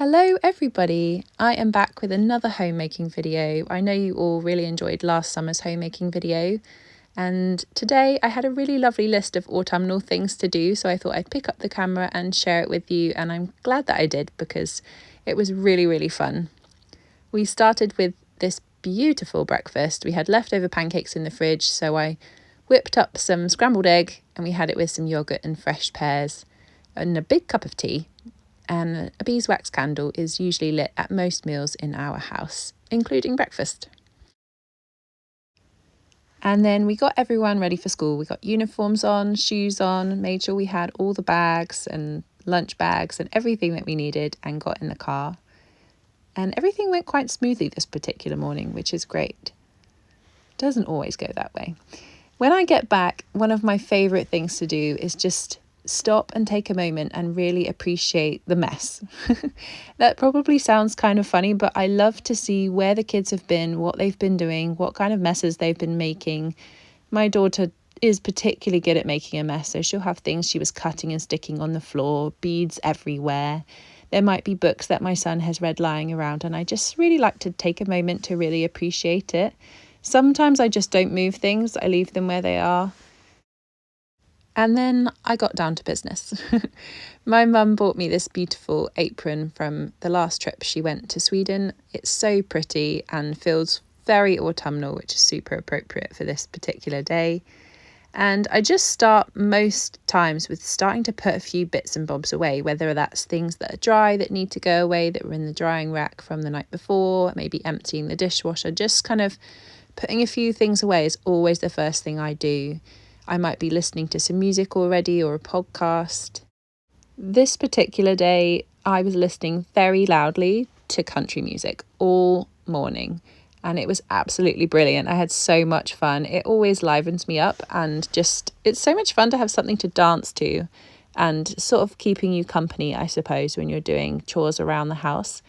Hello everybody, I am back with another homemaking video. I know you all really enjoyed last summer's homemaking video, and today I had a really lovely list of autumnal things to do, so I thought I'd pick up the camera and share it with you, and I'm glad that I did because it was really fun. We started with this beautiful breakfast. We had leftover pancakes in the fridge, so I whipped up some scrambled egg and we had it with some yogurt and fresh pears and a big cup of tea. And a beeswax candle is usually lit at most meals in our house, including breakfast. And then we got everyone ready for school. We got uniforms on, shoes on, made sure we had all the bags and lunch bags and everything that we needed and got in the car. And everything went quite smoothly this particular morning, which is great. Doesn't always go that way. When I get back, one of my favourite things to do is just stop and take a moment and really appreciate the mess. That probably sounds kind of funny, but I love to see where the kids have been, what they've been doing, what kind of messes they've been making. My daughter is particularly good at making a mess, so she'll have things she was cutting and sticking on the floor, beads everywhere. There might be books that my son has read lying around, and I just really like to take a moment to really appreciate it. Sometimes I just don't move things, I leave them where they are. And then I got down to business. My mum bought me this beautiful apron from the last trip she went to Sweden. It's so pretty and feels very autumnal, which is super appropriate for this particular day. And I just start most times with starting to put a few bits and bobs away, whether that's things that are dry that need to go away, that were in the drying rack from the night before, maybe emptying the dishwasher. Just kind of putting a few things away is always the first thing I do. I might be listening to some music already or a podcast. This particular day, I was listening very loudly to country music all morning, and it was absolutely brilliant. I had so much fun. It always livens me up, and it's so much fun to have something to dance to and sort of keeping you company, I suppose, when you're doing chores around the house.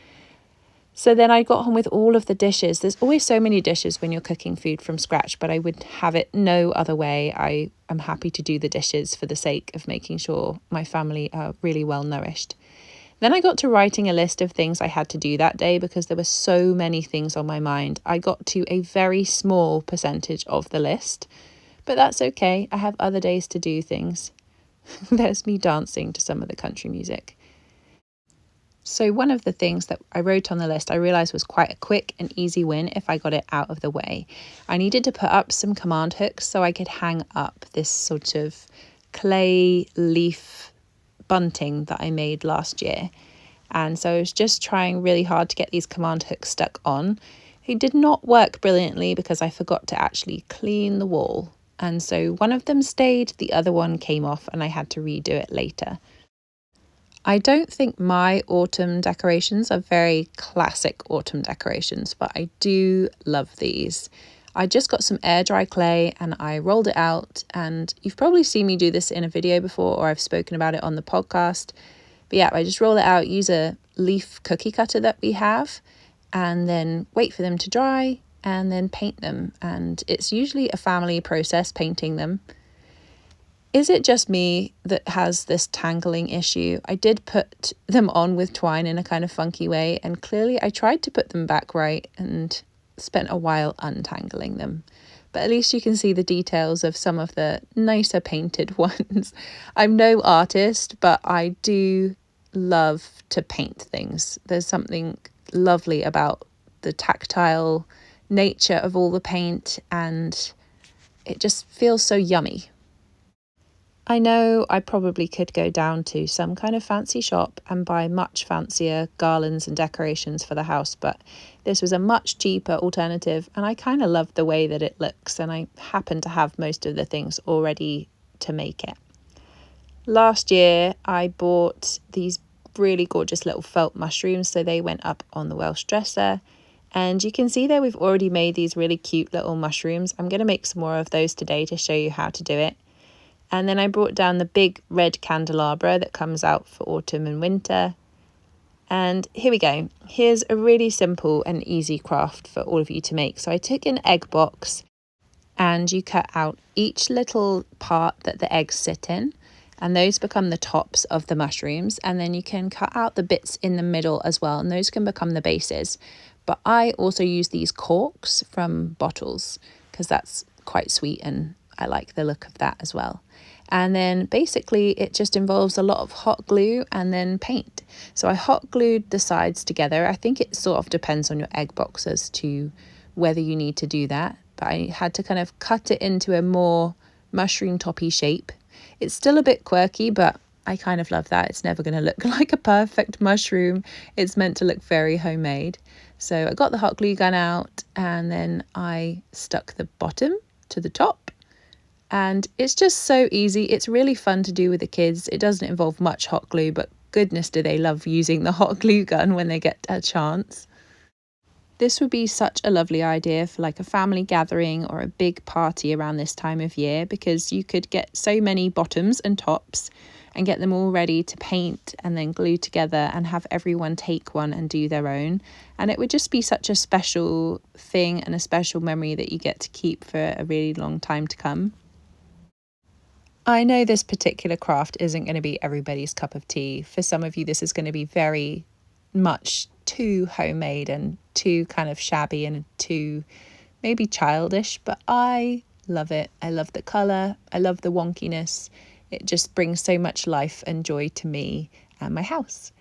So then I got home with all of the dishes. There's always so many dishes when you're cooking food from scratch, but I would have it no other way. I am happy to do the dishes for the sake of making sure my family are really well nourished. Then I got to writing a list of things I had to do that day because there were so many things on my mind. I got to a very small percentage of the list, but that's okay. I have other days to do things. There's me dancing to some of the country music. So one of the things that I wrote on the list I realised was quite a quick and easy win if I got it out of the way. I needed to put up some command hooks so I could hang up this sort of clay leaf bunting that I made last year. And so I was just trying really hard to get these command hooks stuck on. It did not work brilliantly because I forgot to actually clean the wall. And so one of them stayed, the other one came off, and I had to redo it later. I don't think my autumn decorations are very classic autumn decorations, but I do love these. I just got some air dry clay and I rolled it out, and you've probably seen me do this in a video before, or I've spoken about it on the podcast. But yeah, I just roll it out, use a leaf cookie cutter that we have, and then wait for them to dry and then paint them. And it's usually a family process painting them. Is it just me that has this tangling issue? I did put them on with twine in a kind of funky way, and clearly I tried to put them back right and spent a while untangling them. But at least you can see the details of some of the nicer painted ones. I'm no artist, but I do love to paint things. There's something lovely about the tactile nature of all the paint, and it just feels so yummy. I know I probably could go down to some kind of fancy shop and buy much fancier garlands and decorations for the house, but this was a much cheaper alternative, and I kind of love the way that it looks, and I happen to have most of the things already to make it. Last year I bought these really gorgeous little felt mushrooms, so they went up on the Welsh dresser, and you can see there we've already made these really cute little mushrooms. I'm going to make some more of those today to show you how to do it. And then I brought down the big red candelabra that comes out for autumn and winter. And here we go. Here's a really simple and easy craft for all of you to make. So I took an egg box, and you cut out each little part that the eggs sit in, and those become the tops of the mushrooms, and then you can cut out the bits in the middle as well, and those can become the bases. But I also use these corks from bottles because that's quite sweet and I like the look of that as well. And then basically it just involves a lot of hot glue and then paint. So I hot glued the sides together. I think it sort of depends on your egg box as to whether you need to do that, but I had to kind of cut it into a more mushroom toppy shape. It's still a bit quirky, but I kind of love that. It's never going to look like a perfect mushroom. It's meant to look very homemade. So I got the hot glue gun out and then I stuck the bottom to the top. And it's just so easy. It's really fun to do with the kids. It doesn't involve much hot glue, but goodness do they love using the hot glue gun when they get a chance. This would be such a lovely idea for like a family gathering or a big party around this time of year, because you could get so many bottoms and tops and get them all ready to paint and then glue together and have everyone take one and do their own. And it would just be such a special thing and a special memory that you get to keep for a really long time to come. I know this particular craft isn't going to be everybody's cup of tea. For some of you, this is going to be very much too homemade and too kind of shabby and too maybe childish, but I love it. I love the colour. I love the wonkiness. It just brings so much life and joy to me and my house.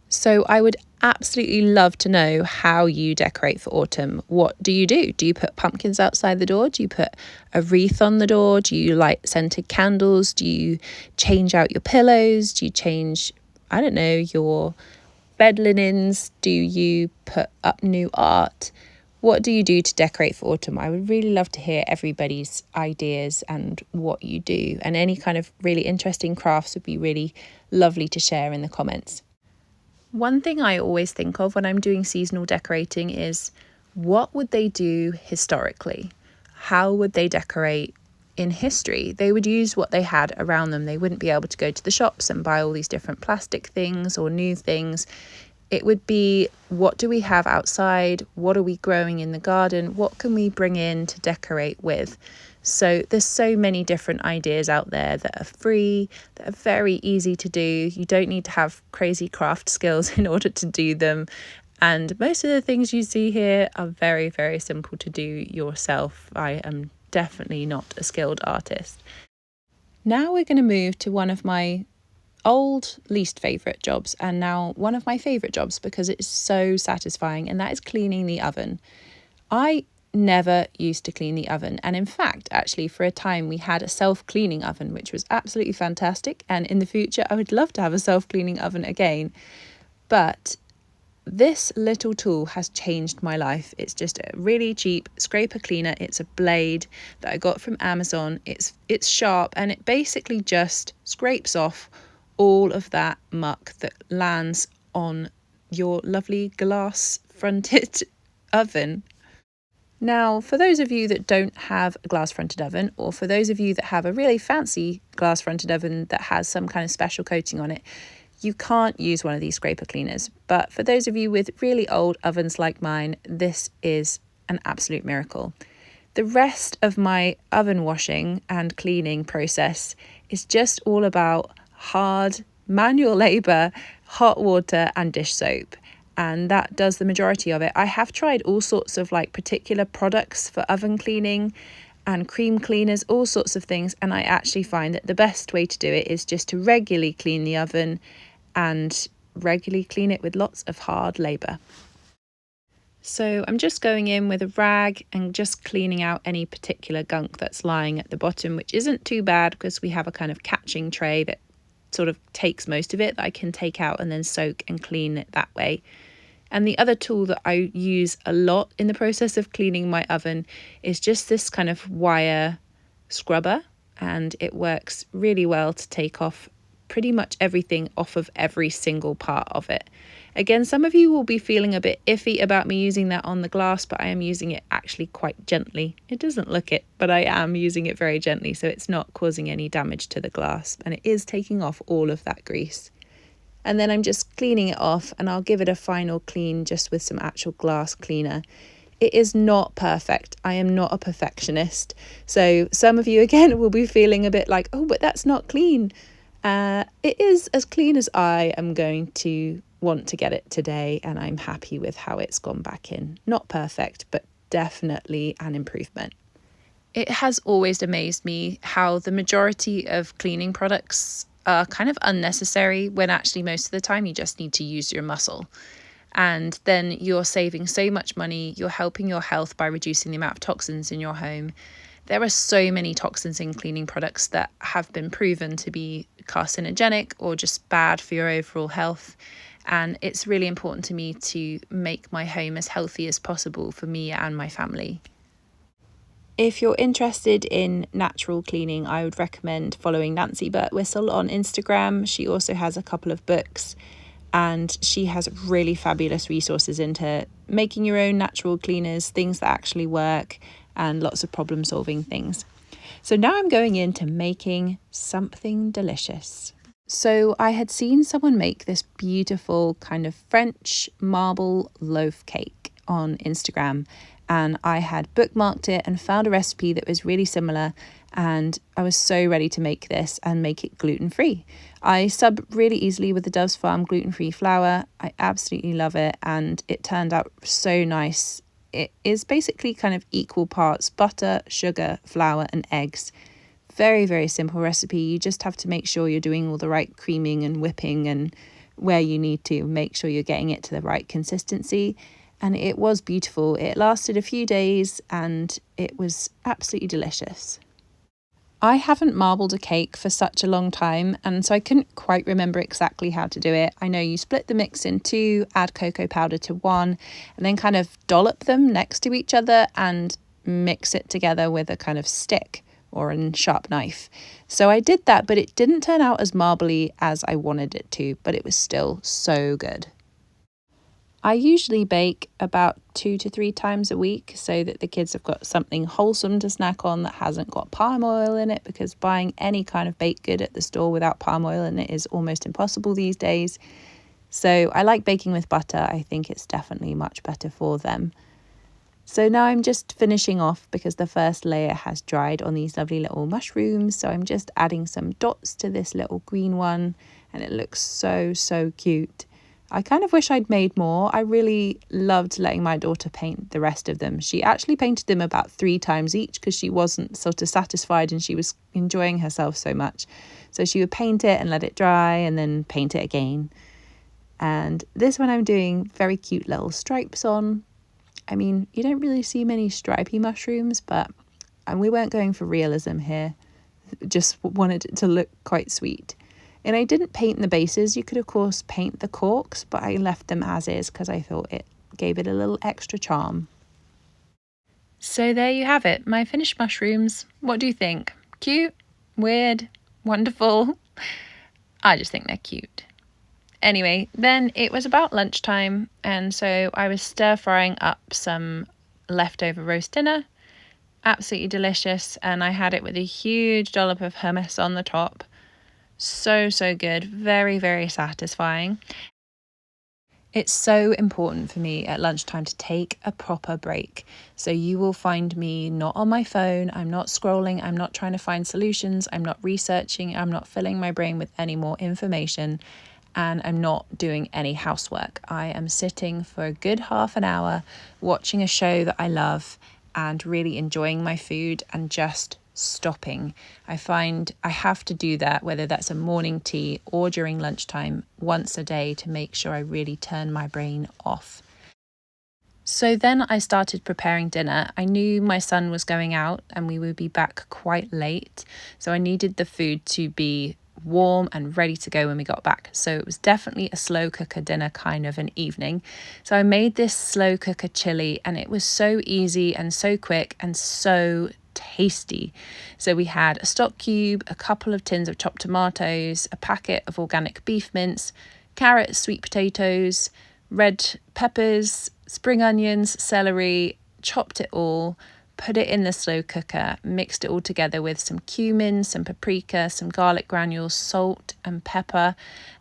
So I would absolutely love to know how you decorate for autumn. What do you do? Do you put pumpkins outside the door? Do you put a wreath on the door? Do you light scented candles? Do you change out your pillows? Do you change, I don't know, your bed linens? Do you put up new art? What do you do to decorate for autumn? I would really love to hear everybody's ideas and what you do. And any kind of really interesting crafts would be really lovely to share in the comments. One thing I always think of when I'm doing seasonal decorating is, what would they do historically? How would they decorate in history? They would use what they had around them. They wouldn't be able to go to the shops and buy all these different plastic things or new things. It would be, what do we have outside? What are we growing in the garden? What can we bring in to decorate with? So there's so many different ideas out there that are free, that are very easy to do. You don't need to have crazy craft skills in order to do them. And most of the things you see here are very, very simple to do yourself. I am definitely not a skilled artist. Now we're going to move to one of my old least favourite jobs and now one of my favourite jobs because it's so satisfying, and that is cleaning the oven. I never used to clean the oven, and in fact actually for a time we had a self-cleaning oven, which was absolutely fantastic, and in the future I would love to have a self-cleaning oven again. But this little tool has changed my life. It's just a really cheap scraper cleaner. It's a blade that I got from Amazon. It's sharp and it basically just scrapes off all of that muck that lands on your lovely glass fronted oven. Now, for those of you that don't have a glass fronted oven, or for those of you that have a really fancy glass fronted oven that has some kind of special coating on it, you can't use one of these scraper cleaners. But for those of you with really old ovens like mine, this is an absolute miracle. The rest of my oven washing and cleaning process is just all about hard manual labour, hot water and dish soap. And that does the majority of it. I have tried all sorts of like particular products for oven cleaning and cream cleaners, all sorts of things. And I actually find that the best way to do it is just to regularly clean the oven and regularly clean it with lots of hard labour. So I'm just going in with a rag and just cleaning out any particular gunk that's lying at the bottom, which isn't too bad because we have a kind of catching tray that sort of takes most of it that I can take out and then soak and clean it that way. And the other tool that I use a lot in the process of cleaning my oven is just this kind of wire scrubber, and it works really well to take off pretty much everything off of every single part of it. Again, some of you will be feeling a bit iffy about me using that on the glass, but I am using it actually quite gently. It doesn't look it, but I am using it very gently, so it's not causing any damage to the glass, and it is taking off all of that grease. And then I'm just cleaning it off, and I'll give it a final clean just with some actual glass cleaner. It is not perfect. I am not a perfectionist. So some of you again will be feeling a bit like, oh, but that's not clean. It is as clean as I am going to want to get it today, and I'm happy with how it's gone back in. Not perfect, but definitely an improvement. It has always amazed me how the majority of cleaning products are kind of unnecessary when actually most of the time you just need to use your muscle. And then you're saving so much money, you're helping your health by reducing the amount of toxins in your home. There are so many toxins in cleaning products that have been proven to be carcinogenic or just bad for your overall health. And it's really important to me to make my home as healthy as possible for me and my family. If you're interested in natural cleaning, I would recommend following Nancy Birtwistle on Instagram. She also has a couple of books, and she has really fabulous resources into making your own natural cleaners, things that actually work, and lots of problem solving things. So now I'm going into making something delicious. So I had seen someone make this beautiful kind of French marble loaf cake on Instagram, and I had bookmarked it and found a recipe that was really similar, and I was so ready to make this and make it gluten-free. I sub really easily with the Doves Farm gluten-free flour. I absolutely love it, and it turned out so nice. It is basically kind of equal parts butter, sugar, flour and eggs. Very, very simple recipe. You just have to make sure you're doing all the right creaming and whipping and where you need to make sure you're getting it to the right consistency. And it was beautiful. It lasted a few days and it was absolutely delicious. I haven't marbled a cake for such a long time, and so I couldn't quite remember exactly how to do it. I know you split the mix in two, add cocoa powder to one, and then kind of dollop them next to each other and mix it together with a kind of stick or a sharp knife. So I did that, but it didn't turn out as marbly as I wanted it to, but it was still so good. I usually bake about 2 to 3 times a week so that the kids have got something wholesome to snack on that hasn't got palm oil in it, because buying any kind of baked good at the store without palm oil in it is almost impossible these days. So I like baking with butter. I think it's definitely much better for them. So now I'm just finishing off because the first layer has dried on these lovely little mushrooms. So I'm just adding some dots to this little green one, and it looks so cute. I kind of wish I'd made more. I really loved letting my daughter paint the rest of them. She actually painted them about 3 times each because she wasn't sort of satisfied and she was enjoying herself so much. So she would paint it and let it dry and then paint it again. And this one I'm doing very cute little stripes on. I mean, you don't really see many stripy mushrooms, but we weren't going for realism here. Just wanted it to look quite sweet. And I didn't paint the bases. You could, of course, paint the corks, but I left them as is because I thought it gave it a little extra charm. So there you have it, my finished mushrooms. What do you think? Cute? Weird? Wonderful? I just think they're cute. Anyway, then it was about lunchtime, and so I was stir frying up some leftover roast dinner. Absolutely delicious, and I had it with a huge dollop of hummus on the top. So good. Very satisfying. It's so important for me at lunchtime to take a proper break. So you will find me not on my phone. I'm not scrolling. I'm not trying to find solutions. I'm not researching. I'm not filling my brain with any more information. And I'm not doing any housework. I am sitting for a good half an hour watching a show that I love and really enjoying my food and just stopping. I find I have to do that, whether that's a morning tea or during lunchtime, once a day, to make sure I really turn my brain off. So then I started preparing dinner. I knew my son was going out and we would be back quite late, so I needed the food to be warm and ready to go when we got back. So it was definitely a slow cooker dinner kind of an evening. So I made this slow cooker chili, and it was so easy and so quick and so tasty. So we had a stock cube, a couple of tins of chopped tomatoes, a packet of organic beef mince, carrots, sweet potatoes, red peppers, spring onions, celery, chopped it all, put it in the slow cooker, mixed it all together with some cumin, some paprika, some garlic granules, salt and pepper,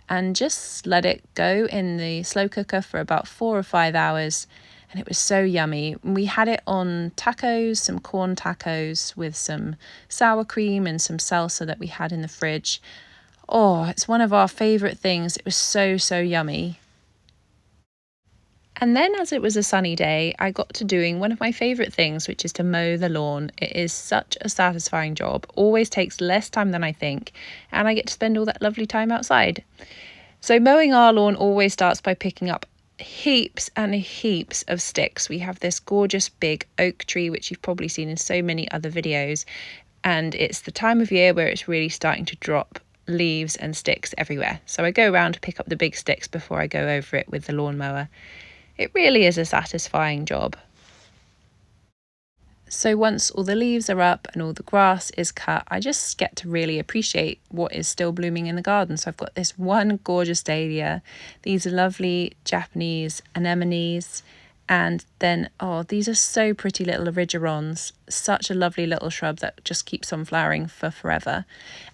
and just let it go in the slow cooker for about 4 or 5 hours. And it was so yummy. We had it on tacos, some corn tacos with some sour cream and some salsa that we had in the fridge. Oh, it's one of our favourite things. It was so, so yummy. And then, as it was a sunny day, I got to doing one of my favourite things, which is to mow the lawn. It is such a satisfying job, always takes less time than I think, and I get to spend all that lovely time outside. So, mowing our lawn always starts by picking up heaps and heaps of sticks. We have this gorgeous big oak tree, which you've probably seen in so many other videos, and it's the time of year where it's really starting to drop leaves and sticks everywhere. So, I go around to pick up the big sticks before I go over it with the lawnmower. It really is a satisfying job. So once all the leaves are up and all the grass is cut, I just get to really appreciate what is still blooming in the garden. So I've got this one gorgeous dahlia, these lovely Japanese anemones, and then, oh, these are so pretty little erigerons, such a lovely little shrub that just keeps on flowering for forever.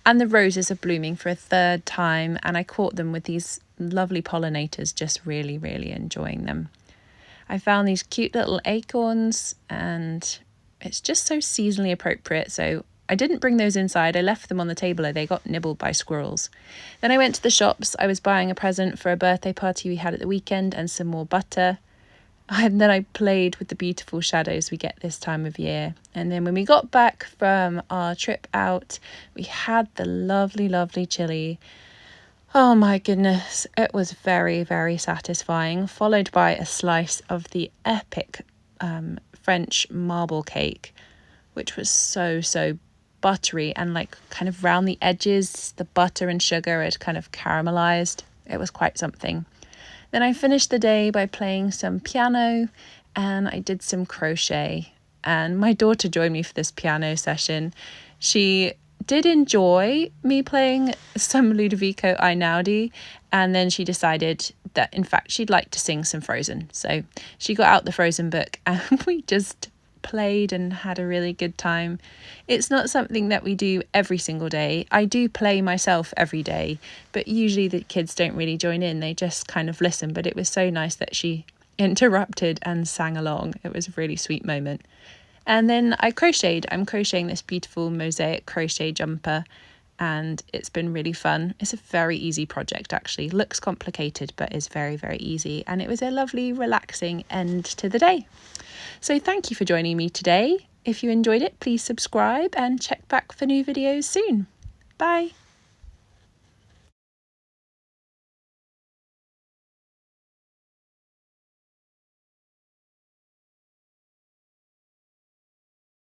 And the roses are blooming for a third time, and I caught them with these lovely pollinators, just really, really enjoying them. I found these cute little acorns, and it's just so seasonally appropriate. So I didn't bring those inside. I left them on the table and they got nibbled by squirrels. Then I went to the shops. I was buying a present for a birthday party we had at the weekend and some more butter. And then I played with the beautiful shadows we get this time of year. And then when we got back from our trip out, we had the lovely, lovely chili. Oh my goodness, it was very, very satisfying, followed by a slice of the epic French marble cake, which was so, so buttery and like kind of round the edges, the butter and sugar had kind of caramelized. It was quite something. Then I finished the day by playing some piano and I did some crochet. And my daughter joined me for this piano session. She did enjoy me playing some Ludovico Einaudi, and then she decided that in fact she'd like to sing some Frozen. So she got out the Frozen book and we just played and had a really good time. It's not something that we do every single day. I do play myself every day, but usually the kids don't really join in. They just kind of listen, but it was so nice that she interrupted and sang along. It was a really sweet moment. And then I crocheted. I'm crocheting this beautiful mosaic crochet jumper and it's been really fun. It's a very easy project actually. Looks complicated but is very, very easy, and it was a lovely relaxing end to the day. So thank you for joining me today. If you enjoyed it, please subscribe and check back for new videos soon. Bye.